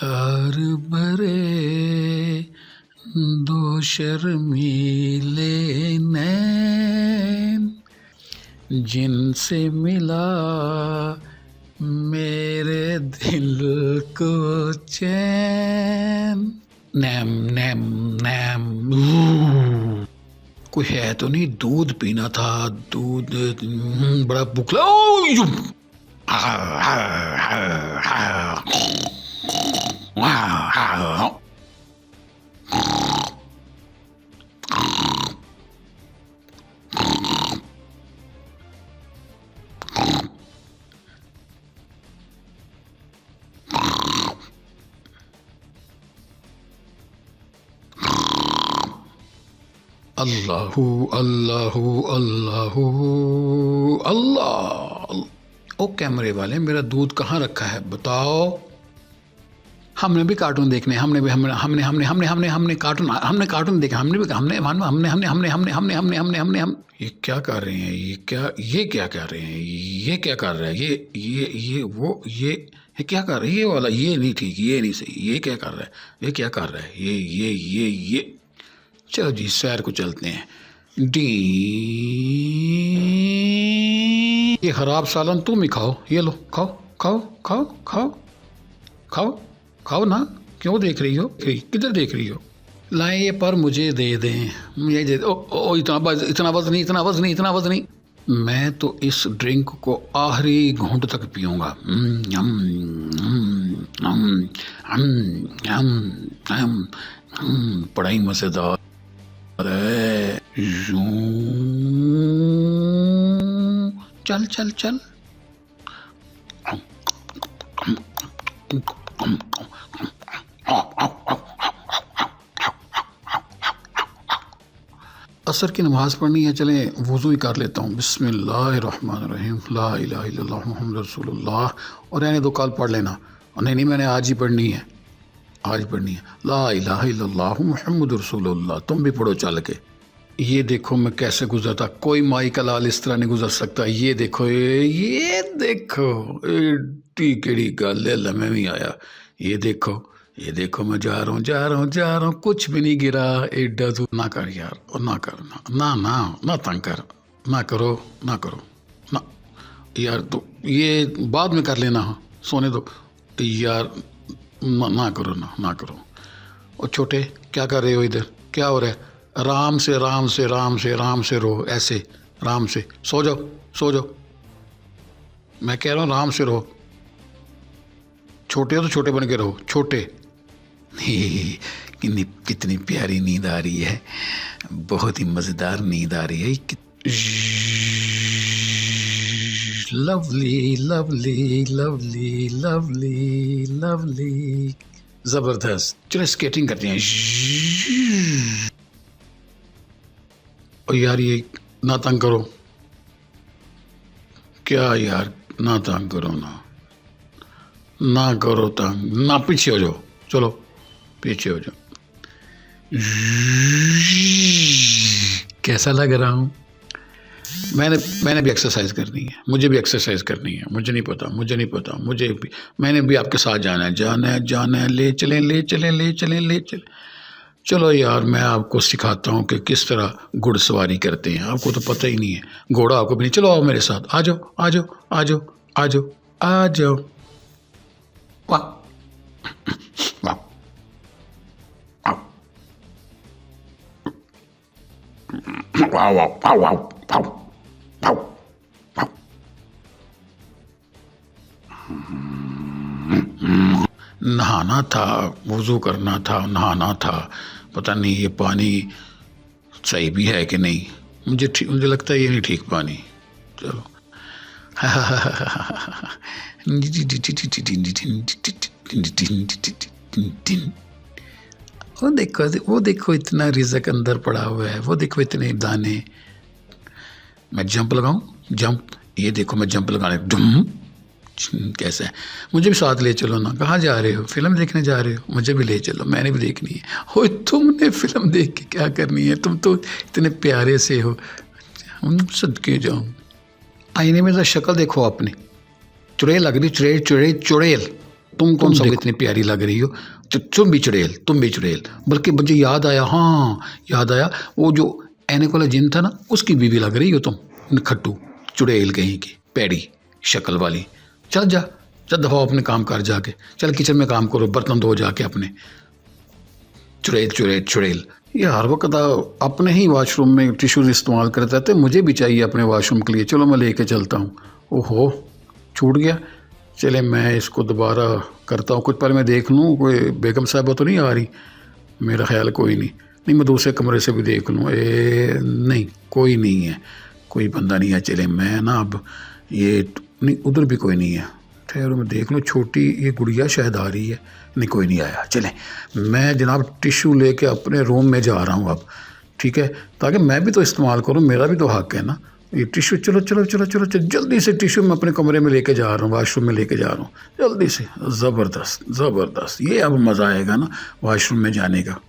प्यार भरे दो शर्मीले नैन, जिनसे मिला मेरे दिल को चैन। NAM NAM NAM. कोई है तो नहीं? दूध पीना था, दूध। बड़ा भूख लगा। अल्लाहू अल्लाहू अल्लाहू अल्लाह। ओ कैमरे वाले, मेरा दूध कहाँ रखा है बताओ। हमने भी कार्टून देखने, हमने कार्टून देखे, हमने ये क्या कर रहे हैं? ये क्या कर रहे हैं? ये क्या कर रहा है? ये क्या कर रहा है? ये वाला ये नहीं ठीक, ये नहीं सही। ये क्या कर रहा है? ये क्या कर रहा है? ये चलो जी, सैर को चलते हैं। डी ये खराब सालन तुम ही खाओ। ये लो, खाओ खाओ खाओ खाओ खाओ खाओ ना। क्यों देख रही हो? किधर देख रही हो? लाएं ये पर मुझे दे दें, मुझे दे। ओ इतना बस नहीं। मैं तो इस ड्रिंक को आखिरी घूंट तक पीऊंगा। बड़ा ही मजेदार है। चल चल चल। असर की नमाज़ पढ़नी है, चलें वज़ू ही कर लेता हूँ। बिस्मिल्लाहिर्रहमानिर्रहीम, ला इलाहा इल्लल्लाह मुहम्मदुर रसूलुल्लाह। और रहने दो, कल पढ़ लेना। नहीं, मैंने आज ही पढ़नी है, आज पढ़नी है। ला इलाहा इल्लल्लाह मुहम्मदुर रसूलुल्लाह। तुम भी पढ़ो चल के। ये देखो मैं कैसे गुजरता, कोई माई का लाल इस तरह नहीं गुजर सकता। ये देखो, ये देखो एडी केड़ी गल है, लम्हे भी आया। ये देखो मैं जा रहा हूँ, कुछ भी नहीं गिरा। एडा तू ना कर यार, और ना कर, ना तंग कर, ना करो ना यार। तो ये बाद में कर लेना, सोने दो यार। ना करो। और छोटे क्या कर रहे हो इधर? क्या हो रहा है? राम से रहो, ऐसे राम से। सो जाओ। मैं कह रहा हूँ राम से रहो। छोटे हो तो छोटे बन के रहो, छोटे। कितनी प्यारी नींद आ रही है, बहुत ही मज़ेदार नींद आ रही है। Lovely lovely lovely lovely lovely, ज़बरदस्त। चलो स्केटिंग करते हैं। और यार ये ना तंग करो। क्या यार, ना तंग करो, ना करो तंग, ना। पीछे हो जाओ, चलो पीछे हो जाओ। कैसा लग रहा हूँ? मैंने भी एक्सरसाइज करनी है, मुझे भी एक्सरसाइज करनी है। मुझे नहीं पता, मैंने भी आपके साथ जाना है। ले चले। चलो यार, मैं आपको सिखाता हूँ कि किस तरह घुड़सवारी करते हैं। आपको तो पता ही नहीं है, घोड़ा आपको भी नहीं। चलो आओ मेरे साथ, आ जाओ। वाह। नहाना था, वज़ू करना था, नहाना था। पता नहीं ये पानी सही भी है कि नहीं। मुझे लगता है ये नहीं ठीक पानी। चलो। वो देखो इतना रिज़्क अंदर पड़ा हुआ है। वो देखो इतने दाने। मैं जंप लगाऊं, ये देखो मैं जंप लगाने, डुम। कैसा है? मुझे भी साथ ले चलो ना। कहाँ जा रहे हो? फिल्म देखने जा रहे हो? मुझे भी ले चलो, मैंने भी देखनी है। हो, तुमने फिल्म देख के क्या करनी है? तुम तो इतने प्यारे से हो, सदके जाओ। आईने में तो शक्ल देखो अपनी, चुड़ैल लग रही, चुड़ैल। तुम कौन सा इतनी प्यारी लग रही हो, तो तुम भी चुड़ैल। बल्कि मुझे याद आया, हाँ याद आया, वो जो ऐनक वाला जिन था ना, उसकी बीवी लग रही हो तुम, खट्टू चुड़ैल कहीं की पैड़ी शक्ल वाली। चल जा, चल दफाओ अपने काम कर जाके, चल किचन में काम करो, बर्तन धो जाके अपने। चुड़ैल ये हर वक्त अपने ही वाशरूम में टिश्यूज़ इस्तेमाल करते रहते। मुझे भी चाहिए अपने वाशरूम के लिए, चलो मैं लेके चलता हूँ। ओहो छूट गया। चले मैं इसको दोबारा करता हूँ, कुछ पहले मैं देख लूँ कोई बेगम साहबा तो नहीं आ रही। मेरा ख्याल कोई नहीं, मैं दूसरे कमरे से भी देख लूँ। नहीं कोई नहीं है, कोई बंदा नहीं है। चले मैं ना अब ये नहीं, उधर भी कोई नहीं है। ठहरो मैं देख लूँ, छोटी ये गुड़िया शायद आ रही है। नहीं कोई नहीं आया। चले मैं जनाब टिश्यू लेके अपने रूम में जा रहा हूँ अब, ठीक है, ताकि मैं भी तो इस्तेमाल करूँ, मेरा भी तो हक है ना ये टिश्यू। चलो जल्दी से टिश्यू मैं अपने कमरे में लेके जा रहा हूँ, वाशरूम में लेके जा रहा हूँ जल्दी से। ज़बरदस्त, ये अब मज़ा आएगा ना वाशरूम में जाने का।